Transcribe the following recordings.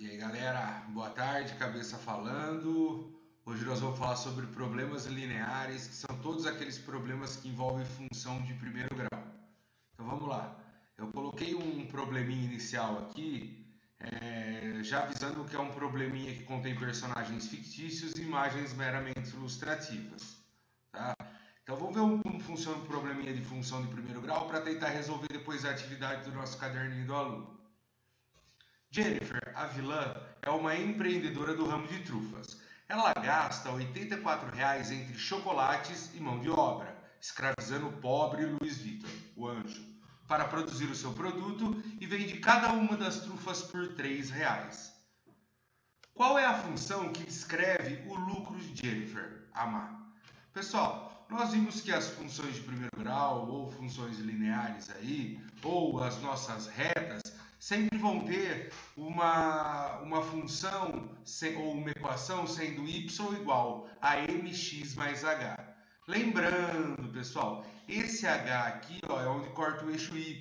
E aí galera, boa tarde, Cabeça falando. Hoje nós vamos falar sobre problemas lineares, que são todos aqueles problemas que envolvem função de primeiro grau. Então vamos lá. Eu coloquei um probleminha inicial aqui, já avisando que é um probleminha que contém personagens fictícios e imagens meramente ilustrativas. Tá? Então vamos ver como funciona o probleminha de função de primeiro grau para tentar resolver depois a atividade do nosso caderninho do aluno. Jennifer, a vilã, é uma empreendedora do ramo de trufas. Ela gasta R$ 84 entre chocolates e mão de obra, escravizando o pobre Luiz Victor, o anjo, para produzir o seu produto e vende cada uma das trufas por R$ 3. Qual é a função que descreve o lucro de Jennifer, a má? Pessoal, nós vimos que as funções de primeiro grau, ou funções lineares aí, ou as nossas retas, sempre vão ter uma função ou uma equação sendo y igual a mx mais h. Lembrando, pessoal, esse h aqui ó, é onde corta o eixo y,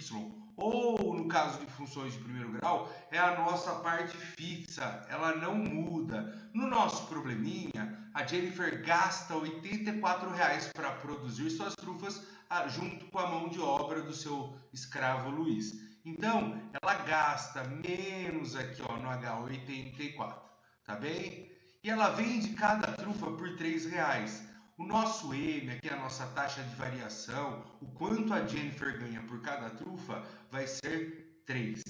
ou no caso de funções de primeiro grau, é a nossa parte fixa, ela não muda. No nosso probleminha, a Jennifer gasta R$ 84 para produzir suas trufas junto com a mão de obra do seu escravo Luiz. Então, ela gasta menos aqui ó, no H 84, tá bem? E ela vende cada trufa por R$ 3. O nosso M, aqui a nossa taxa de variação, o quanto a Jennifer ganha por cada trufa, vai ser 3.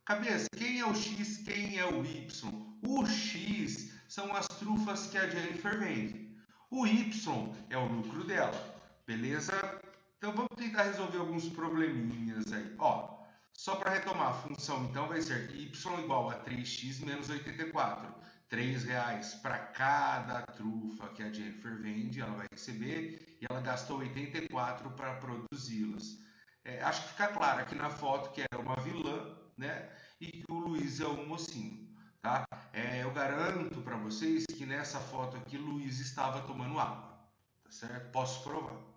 Cabeça, quem é o X, quem é o Y? O X são as trufas que a Jennifer vende. O Y é o lucro dela, beleza? Então vamos tentar resolver alguns probleminhas aí. Ó, só para retomar, a função então vai ser y igual a 3x menos 84. R$ 3 para cada trufa que a Jennifer vende, ela vai receber, e ela gastou 84 para produzi-las. Acho que fica claro aqui na foto que é uma vilã, né? E que o Luiz é um mocinho, tá? Eu garanto para vocês que nessa foto aqui Luiz estava tomando água, tá certo? Posso provar.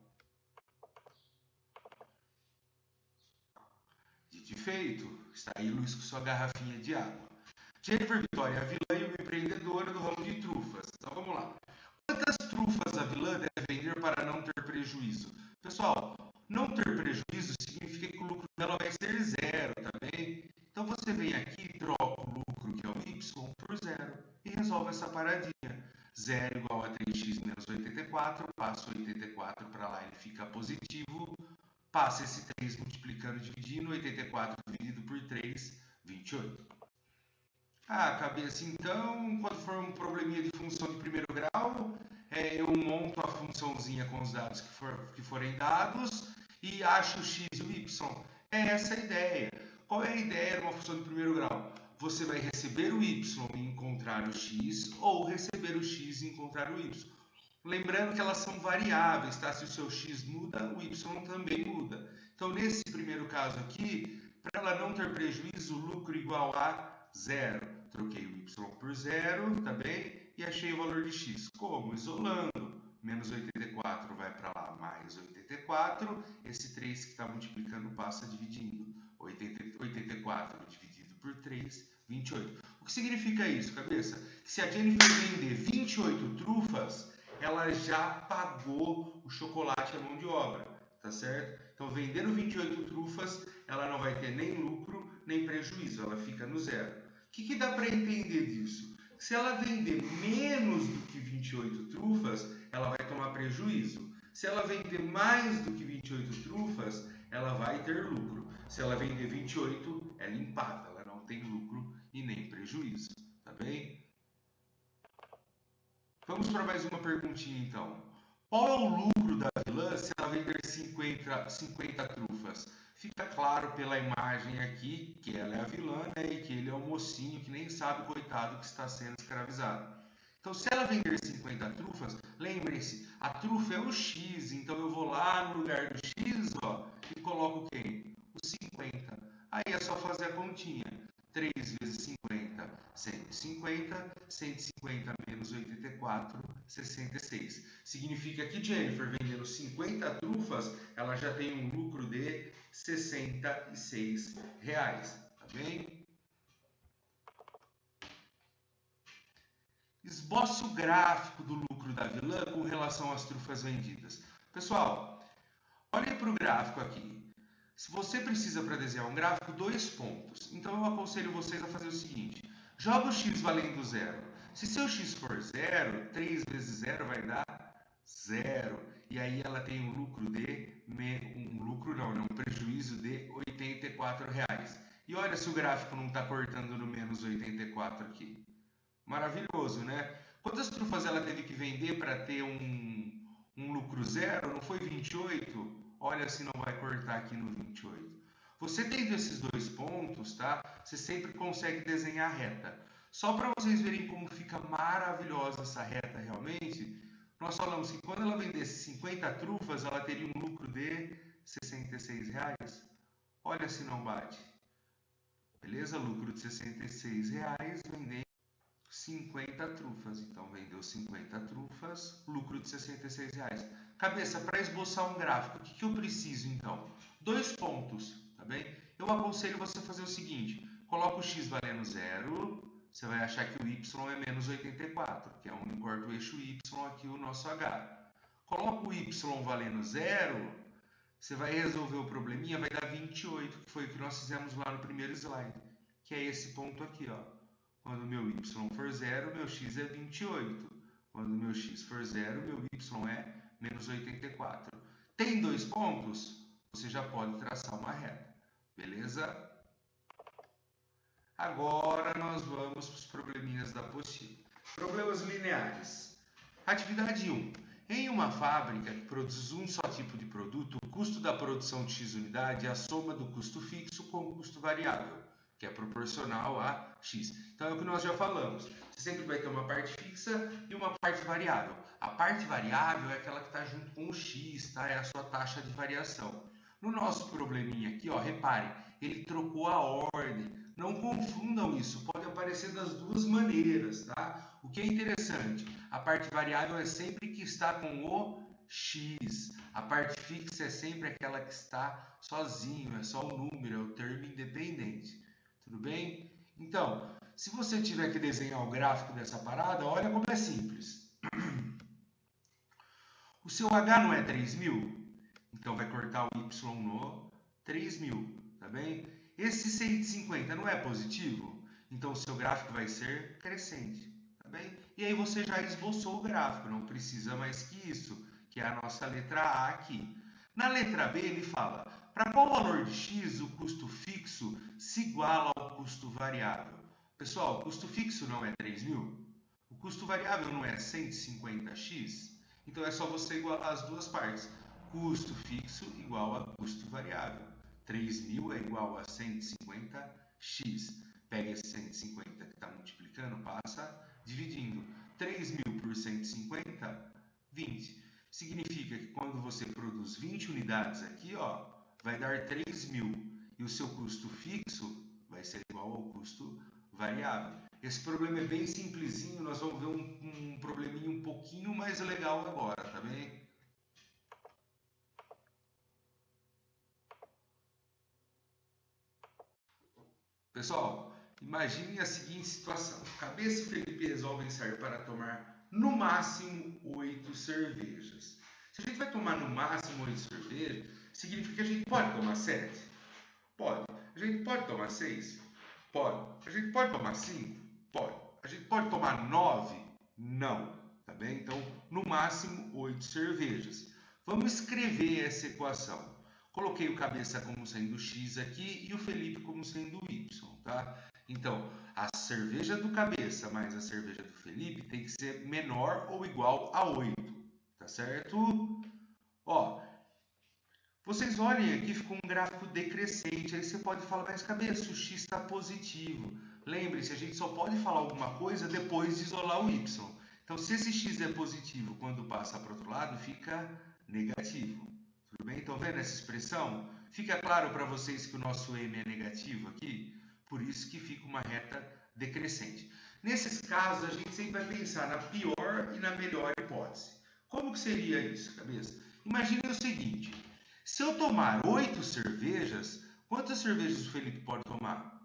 Dito e feito, está aí Luiz com sua garrafinha de água. Jennifer Vitória, a vilã e uma empreendedora do ramo de trufas. Então vamos lá. Quantas trufas a vilã deve vender para não ter prejuízo? Pessoal, não ter prejuízo significa que o lucro dela vai ser zero, tá bem? Então você vem aqui e troca o lucro, que é o y, por zero e resolve essa paradinha. 0 igual a 3x menos 84, passa 84 para lá, ele fica positivo. Passa esse 3 multiplicando e dividindo, 84 dividido por 3, 28. Cabeça, então, quando for um probleminha de função de primeiro grau, eu monto a funçãozinha com os dados que forem dados e acho o x e o y. É essa a ideia. Qual é a ideia de uma função de primeiro grau? Você vai receber o y e encontrar o x, ou receber o x e encontrar o y. Lembrando que elas são variáveis, tá? Se o seu x muda, o y também muda. Então, nesse primeiro caso aqui, para ela não ter prejuízo, lucro igual a 0. Troquei o y por 0, tá bem? E achei o valor de x. Como? Isolando. Menos 84 vai para lá, mais 84. Esse 3 que está multiplicando passa dividindo. 84 dividido por 3, 28. O que significa isso, cabeça? Que se a Jennifer vender 28 trufas, ela já pagou o chocolate à mão de obra, tá certo? Então, vendendo 28 trufas, ela não vai ter nem lucro, nem prejuízo, ela fica no zero. O que dá para entender disso? Se ela vender menos do que 28 trufas, ela vai tomar prejuízo. Se ela vender mais do que 28 trufas, ela vai ter lucro. Se ela vender 28, ela empata, ela não tem lucro e nem prejuízo, tá bem? Vamos para mais uma perguntinha então. Qual é o lucro da vilã se ela vender 50 trufas? Fica claro pela imagem aqui que ela é a vilã, né, e que ele é o mocinho que nem sabe, coitado, que está sendo escravizado. Então, se ela vender 50 trufas, lembrem-se, a trufa é o x, então eu vou lá no lugar do x ó, e coloco quem? O 50. Aí é só fazer a continha. 3 vezes 50, 150, 150 menos 84, 66. Significa que Jennifer, vendendo 50 trufas, ela já tem um lucro de R$ 66, tá bem? esboce o gráfico do lucro da vilã com relação às trufas vendidas. Pessoal, olhem para o gráfico aqui. Se você precisa para desenhar um gráfico, 2 pontos. Então eu aconselho vocês a fazer o seguinte. Joga o x valendo zero. Se seu x for zero, 3 vezes 0 vai dar 0. E aí ela tem um lucro de... um prejuízo de R$ 84. E olha se o gráfico não está cortando no menos 84 aqui. Maravilhoso, né? Quantas trufas ela teve que vender para ter um lucro zero? Não foi 28? Olha se não vai cortar aqui no 28. Você tendo esses 2 pontos, tá? Você sempre consegue desenhar a reta. Só para vocês verem como fica maravilhosa essa reta realmente, nós falamos que quando ela vendesse 50 trufas, ela teria um lucro de R$ 66. Olha se não bate. Beleza? Lucro de R$ 66 vendendo 50 trufas. Então, vendeu 50 trufas, lucro de R$ 66. Cabeça, para esboçar um gráfico, o que eu preciso então? 2 pontos, tá bem? Eu aconselho você fazer o seguinte, coloca o x valendo 0, você vai achar que o y é menos 84, que é onde corta o eixo y aqui, o nosso h. Coloca o y valendo 0, você vai resolver o probleminha, vai dar 28, que foi o que nós fizemos lá no primeiro slide, que é esse ponto aqui, ó. Quando meu y for 0, meu x é 28. Quando meu x for 0, meu y é menos 84. Tem 2 pontos? Você já pode traçar uma reta. Beleza? Agora nós vamos para os probleminhas da apostila. Problemas lineares. Atividade 1. Em uma fábrica que produz um só tipo de produto, o custo da produção de X unidade é a soma do custo fixo com o custo variável, que é proporcional a X. Então é o que nós já falamos. Você sempre vai ter uma parte fixa e uma parte variável. A parte variável é aquela que está junto com o X, tá? É a sua taxa de variação. No nosso probleminha aqui, ó, reparem, ele trocou a ordem. Não confundam isso, pode aparecer das duas maneiras, tá? O que é interessante, a parte variável é sempre que está com o X. A parte fixa é sempre aquela que está sozinho, é só o número, é o termo independente. Tudo bem? Então, se você tiver que desenhar o gráfico dessa parada, olha como é simples. O seu H não é 3.000? Então vai cortar o Y no 3.000, tá bem? Esse 150 não é positivo? Então o seu gráfico vai ser crescente, tá bem? E aí você já esboçou o gráfico, não precisa mais que isso, que é a nossa letra A aqui. Na letra B ele fala, para qual valor de X o custo fixo se iguala ao custo variável? Pessoal, o custo fixo não é 3.000? O custo variável não é 150x? Então é só você igualar as duas partes. Custo fixo igual a custo variável. 3.000 é igual a 150x. Pega esse 150 que está multiplicando, passa dividindo. 3.000 por 150, 20. Significa que quando você produz 20 unidades aqui, ó, vai dar 3.000. E o seu custo fixo vai ser igual ao custo variável. Esse problema é bem simplesinho, nós vamos ver um probleminha um pouquinho mais legal agora, tá bem? Pessoal, imagine a seguinte situação. Cabeça e Felipe resolvem sair para tomar no máximo 8 cervejas. Se a gente vai tomar no máximo 8 cervejas, significa que a gente pode tomar 7? Pode. A gente pode tomar 6? Pode. A gente pode tomar 5? Pode. A gente pode tomar 9? Não. Tá bem? Então, no máximo 8 cervejas. Vamos escrever essa equação. Coloquei o cabeça como sendo x aqui e o Felipe como sendo y, tá? Então, a cerveja do cabeça mais a cerveja do Felipe tem que ser menor ou igual a 8, tá certo? Ó, vocês olhem aqui, ficou um gráfico decrescente, aí você pode falar, mas cabeça, o x está positivo. Lembre-se, a gente só pode falar alguma coisa depois de isolar o y. Então, se esse x é positivo, quando passa para o outro lado, fica negativo. Tudo bem? Estão vendo essa expressão? Fica claro para vocês que o nosso m é negativo aqui? Por isso que fica uma reta decrescente. Nesses casos, a gente sempre vai pensar na pior e na melhor hipótese. Como que seria isso, cabeça? Imagine o seguinte, se eu tomar 8 cervejas, quantas cervejas o Felipe pode tomar?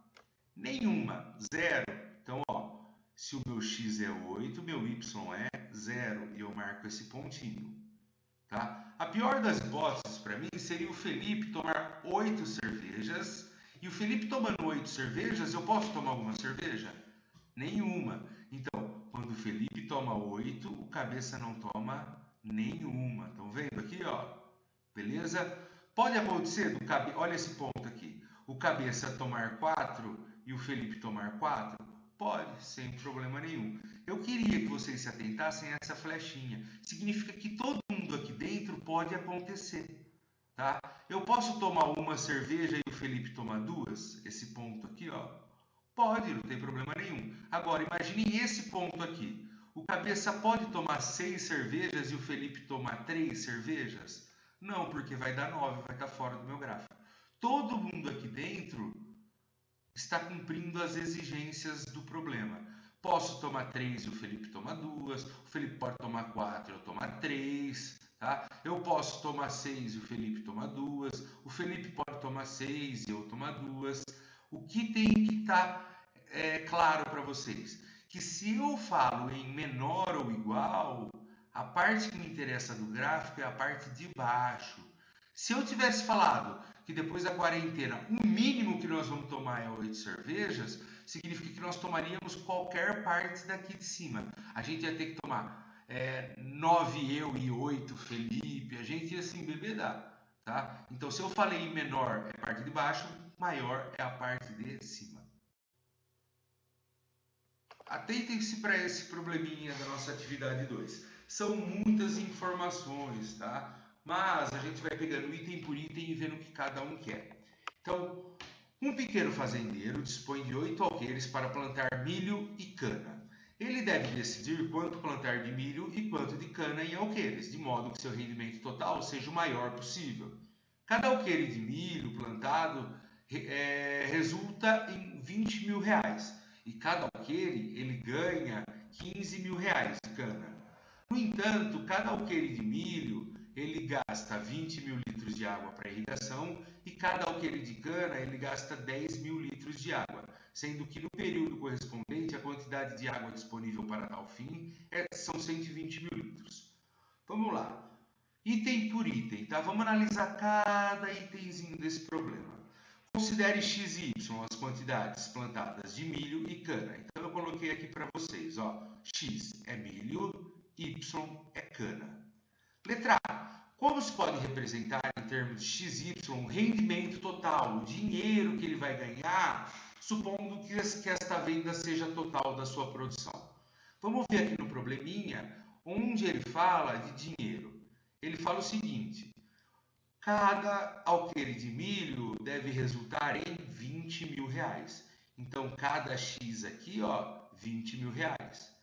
Nenhuma, 0. Então, ó, Se o meu x é 8, meu y é 0 e eu marco esse pontinho. Tá? A pior das hipóteses para mim seria o Felipe tomar 8 cervejas. E o Felipe tomando 8 cervejas, eu posso tomar alguma cerveja? Nenhuma. Então, quando o Felipe toma 8, o cabeça não toma nenhuma. Estão vendo aqui, ó? Beleza? Pode acontecer do cabeça. Olha esse ponto aqui. O cabeça tomar 4 e o Felipe tomar 4? Pode, sem problema nenhum. Eu queria que vocês se atentassem a essa flechinha. Significa que todo mundo aqui dentro pode acontecer. Tá? Eu posso tomar uma cerveja e o Felipe tomar 2? Esse ponto aqui, ó. Pode, não tem problema nenhum. Agora, imagine esse ponto aqui. O cabeça pode tomar 6 cervejas e o Felipe tomar 3 cervejas? Não, porque vai dar 9, vai estar fora do meu gráfico. Todo mundo aqui dentro está cumprindo as exigências do problema. Posso tomar 3 e o Felipe toma 2. O Felipe pode tomar 4 e eu tomar 3. Tá? Eu posso tomar 6 e o Felipe toma 2. O Felipe pode tomar 6 e eu tomar 2. O que tem que estar claro para vocês? Que se eu falo em menor ou igual, a parte que me interessa do gráfico é a parte de baixo. Se eu tivesse falado que depois da quarentena o mínimo que nós vamos tomar é 8 cervejas, significa que nós tomaríamos qualquer parte daqui de cima. A gente ia ter que tomar 9 eu e 8 Felipe, a gente ia assim bebedar. Tá? Então, se eu falei menor é a parte de baixo, maior é a parte de cima. Atentem-se para esse probleminha da nossa atividade 2. São muitas informações, tá? Mas a gente vai pegando item por item e vendo o que cada um quer. Então, um pequeno fazendeiro dispõe de 8 alqueires para plantar milho e cana. Ele deve decidir quanto plantar de milho e quanto de cana em alqueires, de modo que seu rendimento total seja o maior possível. Cada alqueire de milho plantado resulta em 20 mil reais. E cada alqueire ele ganha 15 mil reais de cana. No entanto, cada alqueire de milho ele gasta 20 mil litros de água para irrigação e cada alqueire de cana ele gasta 10 mil litros de água, sendo que no período correspondente a quantidade de água disponível para tal fim são 120 mil litros. Vamos lá, item por item, tá? Vamos analisar cada itemzinho desse problema. Considere x e y as quantidades plantadas de milho e cana. Então eu coloquei aqui para vocês, ó, x é milho, y é cana. Letra A. Como se pode representar em termos de x e y o rendimento total, o dinheiro que ele vai ganhar, supondo que esta venda seja total da sua produção? Vamos ver aqui no probleminha, onde ele fala de dinheiro. Ele fala o seguinte: cada alqueire de milho deve resultar em 20 mil reais. Então, cada x aqui, ó, 20 mil reais.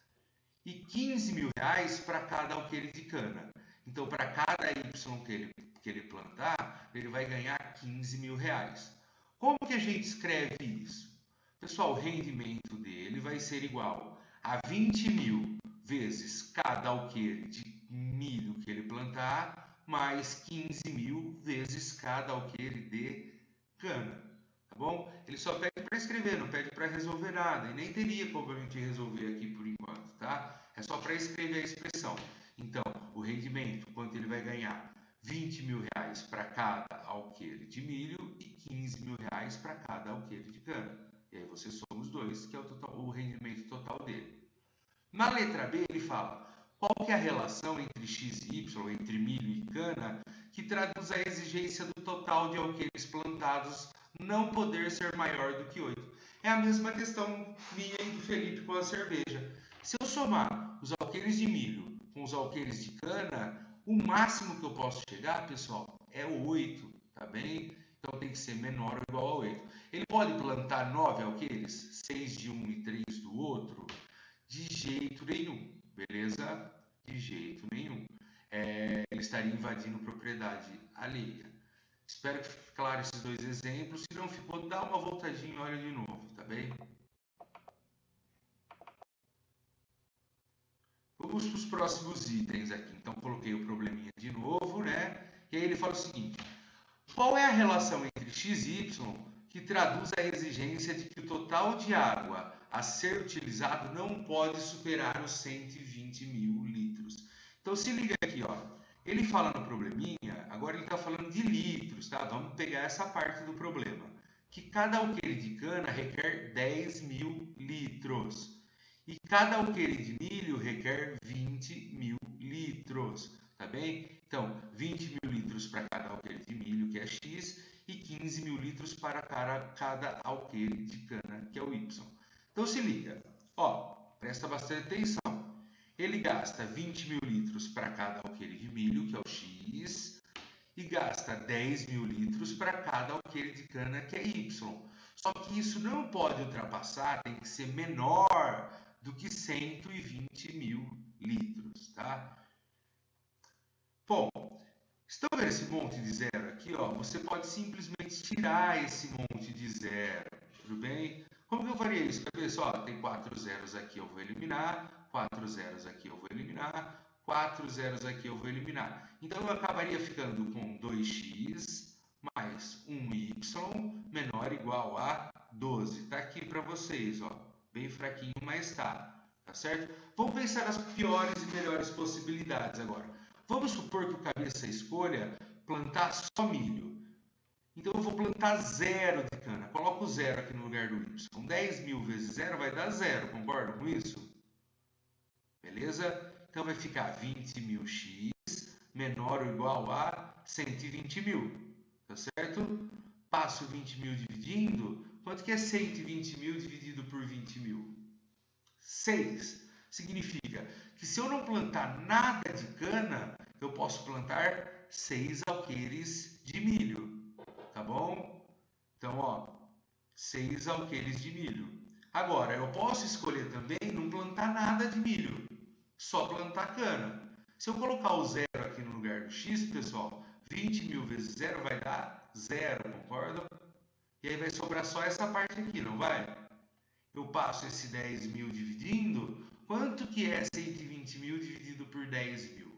E 15 mil reais para cada alqueire de cana. Então, para cada y que ele plantar, ele vai ganhar 15 mil reais. Como que a gente escreve isso? Pessoal, o rendimento dele vai ser igual a 20 mil vezes cada alqueire de milho que ele plantar, mais 15 mil vezes cada alqueire de cana. Tá bom? Ele só pede para escrever, não pede para resolver nada. E nem teria como a gente resolver aqui por enquanto, tá? É só para escrever a expressão. Então, o rendimento, quanto ele vai ganhar? 20 mil reais para cada alqueire de milho e 15 mil reais para cada alqueire de cana. E aí você soma os dois, que é o rendimento total dele. Na letra B, ele fala qual que é a relação entre x e y, entre milho e cana, que traduz a exigência do total de alqueires plantados não poder ser maior do que 8. É a mesma questão minha e do Felipe com a cerveja. Se eu somar os alqueires de milho com os alqueires de cana, o máximo que eu posso chegar, pessoal, é 8, tá bem? Então tem que ser menor ou igual a 8. Ele pode plantar 9 alqueires, 6 de um e 3 do outro? De jeito nenhum, beleza? De jeito nenhum. Ele estaria invadindo propriedade alheia. Espero que fique claro esses dois exemplos. Se não ficou, dá uma voltadinha e olha de novo, tá bem? Vamos para os próximos itens aqui. Então, coloquei o probleminha de novo, né? E aí ele fala o seguinte: qual é a relação entre x e y que traduz a exigência de que o total de água a ser utilizado não pode superar os 120 mil litros. Então se liga aqui, ó. Ele fala no probleminha, agora ele está falando de litros, tá? Vamos pegar essa parte do problema. Que cada alqueire de cana requer 10 mil litros. E cada alqueire de milho requer 20 mil litros, tá bem? Então, 20 mil litros para cada alqueire de milho, que é X, e 15 mil litros para cada alqueire de cana, que é o Y. Então, se liga, ó, presta bastante atenção. Ele gasta 20 mil litros para cada alqueire de milho, que é o X, e gasta 10 mil litros para cada alqueire de cana, que é Y. Só que isso não pode ultrapassar, tem que ser menor do que 120 mil litros, tá? Bom, estão vendo esse monte de zero aqui, ó? Você pode simplesmente tirar esse monte de zero, tudo bem? Como que eu faria isso, cabeça? Ó, tem 4 zeros aqui, eu vou eliminar, 4 zeros aqui eu vou eliminar, 4 zeros aqui eu vou eliminar. Então eu acabaria ficando com 2x mais 1y menor ou igual a 12. Tá aqui para vocês, ó, bem fraquinho, mas tá certo? Vamos pensar nas piores e melhores possibilidades agora. Vamos supor que o cabeça escolha plantar só milho. Então eu vou plantar zero de cana. Coloco o zero aqui no lugar do y. 10 mil vezes zero vai dar zero. Concordam com isso? Beleza? Então vai ficar 20 mil x menor ou igual a 120 mil. Tá certo? Passo 20 mil dividindo. Quanto que é 120 mil dividido por 20 mil? 6. Significa que se eu não plantar nada de cana, eu posso plantar 6 alqueires de milho. Tá bom? Então, ó, 6 alqueires de milho. Agora, eu posso escolher também não plantar nada de milho, só plantar cana. Se eu colocar o zero aqui no lugar do x, pessoal, 20 mil vezes zero vai dar zero, concordam? E aí vai sobrar só essa parte aqui, não vai? Eu passo esse 10 mil dividindo, quanto que é 120 mil dividido por 10 mil?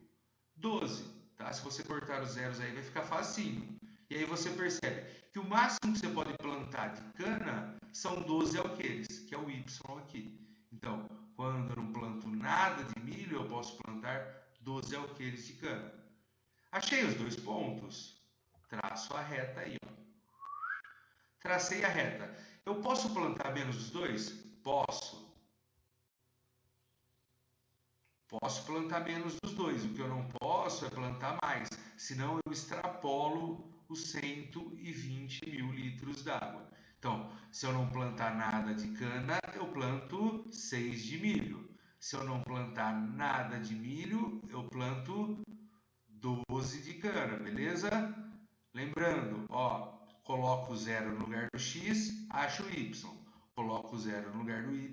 12, tá? Se você cortar os zeros aí vai ficar facinho. E aí você percebe que o máximo que você pode plantar de cana são 12 alqueires, que é o Y aqui. Então, quando eu não planto nada de milho, eu posso plantar 12 alqueires de cana. Achei os dois pontos. Traço a reta aí, ó. Tracei a reta. Eu posso plantar menos dos dois? Posso. Posso plantar menos dos dois. O que eu não posso é plantar mais. Senão eu extrapolo os 120 mil litros d'água. Então, se eu não plantar nada de cana, eu planto 6 de milho. Se eu não plantar nada de milho, eu planto 12 de cana, beleza? Lembrando, ó, coloco o zero no lugar do x, acho o y. Coloco o zero no lugar do y,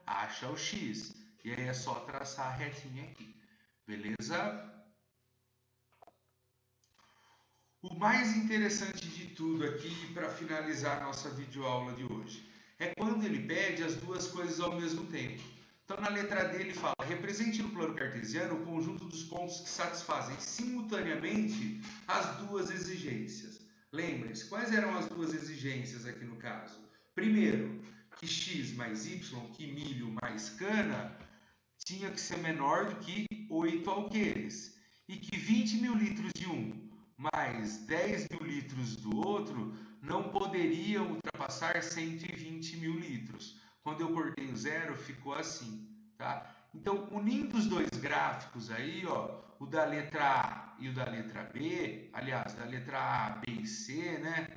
acha o x. E aí é só traçar a retinha aqui, beleza? O mais interessante de tudo aqui, para finalizar a nossa videoaula de hoje, é quando ele pede as duas coisas ao mesmo tempo. Então, na letra D, ele fala: represente no plano cartesiano o conjunto dos pontos que satisfazem simultaneamente as duas exigências. Lembre-se, quais eram as duas exigências aqui no caso? Primeiro, que x mais y, que milho mais cana, tinha que ser menor do que 8 alqueires. E que 20 mil litros de um mais 10 mil litros do outro não poderiam ultrapassar 120 mil litros. Quando eu cortei o zero, ficou assim, tá? Então, unindo os dois gráficos aí, ó, o da letra A e o da letra B, aliás, da letra A, B e C, né?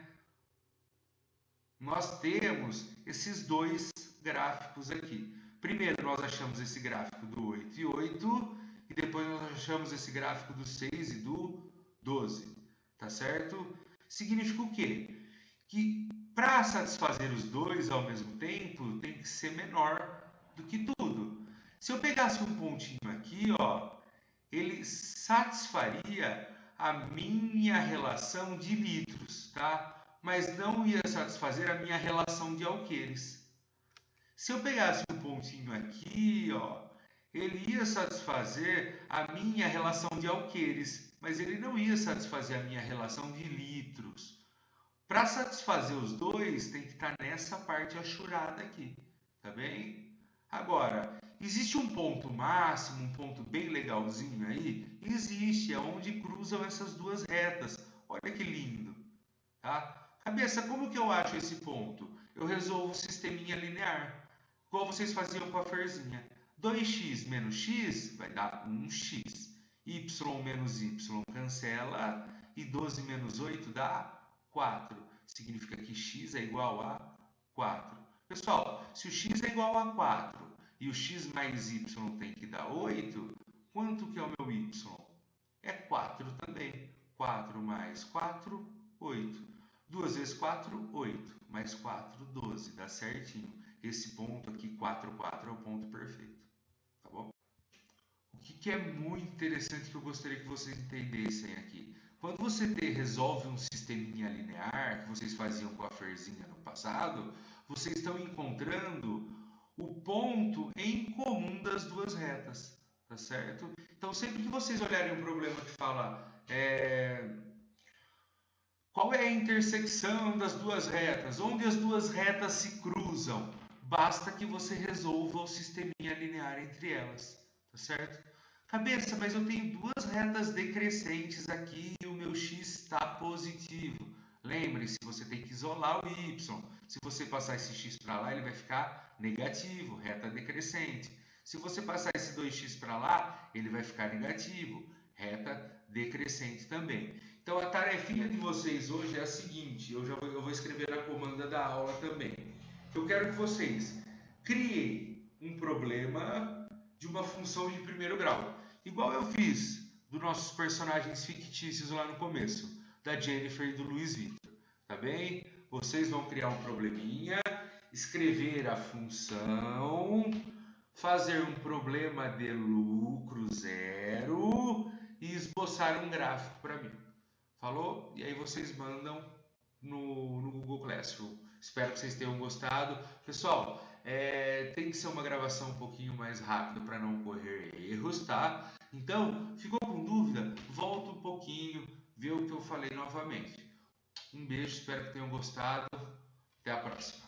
Nós temos esses dois gráficos aqui. Primeiro, nós achamos esse gráfico do 8 e 8, e depois nós achamos esse gráfico do 6 e do 12, tá certo? Significa o quê? Que para satisfazer os dois ao mesmo tempo, tem que ser menor do que tudo. Se eu pegasse um pontinho aqui, ó, ele satisfaria a minha relação de litros, tá? Mas não ia satisfazer a minha relação de alqueires. Se eu pegasse um pontinho aqui, ó, ele ia satisfazer a minha relação de alqueires, mas ele não ia satisfazer a minha relação de litros. Para satisfazer os dois, tem que estar nessa parte achurada aqui, tá bem? Agora, existe um ponto máximo, um ponto bem legalzinho aí? Existe, é onde cruzam essas duas retas. Olha que lindo, tá? Cabeça, como que eu acho esse ponto? Eu resolvo o sisteminha linear, igual vocês faziam com a ferzinha. 2x menos x vai dar 1x. Y menos y cancela e 12 menos 8 dá 4. Significa que x é igual a 4. Pessoal, se o x é igual a 4 e o x mais y tem que dar 8, quanto que é o meu y? É 4 também. 4 mais 4, 8. 2 vezes 4, 8. Mais 4, 12. Dá certinho. Esse ponto aqui, 4, 4, é o ponto perfeito. Tá bom? O que é muito interessante que eu gostaria que vocês entendessem aqui. Quando você resolve um sisteminha linear, que vocês faziam com a ferzinha no passado, vocês estão encontrando o ponto em comum das duas retas, tá certo? Então, sempre que vocês olharem um problema que fala qual é a intersecção das duas retas, onde as duas retas se cruzam, basta que você resolva o sisteminha linear entre elas, tá certo? Cabeça, mas eu tenho duas retas decrescentes aqui e o meu x está positivo. Lembre-se, você tem que isolar o y. Se você passar esse x para lá, ele vai ficar negativo, reta decrescente. Se você passar esse 2x para lá, ele vai ficar negativo, reta decrescente também. Então, a tarefinha de vocês hoje é a seguinte, eu vou escrever na comanda da aula também. Eu quero que vocês criem um problema de uma função de primeiro grau. Igual eu fiz dos nossos personagens fictícios lá no começo, da Jennifer e do Luiz Victor, tá bem? Vocês vão criar um probleminha, escrever a função, fazer um problema de lucro zero e esboçar um gráfico para mim. Falou? E aí vocês mandam no Google Classroom. Espero que vocês tenham gostado. Pessoal, tem que ser uma gravação um pouquinho mais rápida para não correr erros, tá? Então, ficou com dúvida? Volta um pouquinho, vê o que eu falei novamente. Um beijo, espero que tenham gostado. Até a próxima.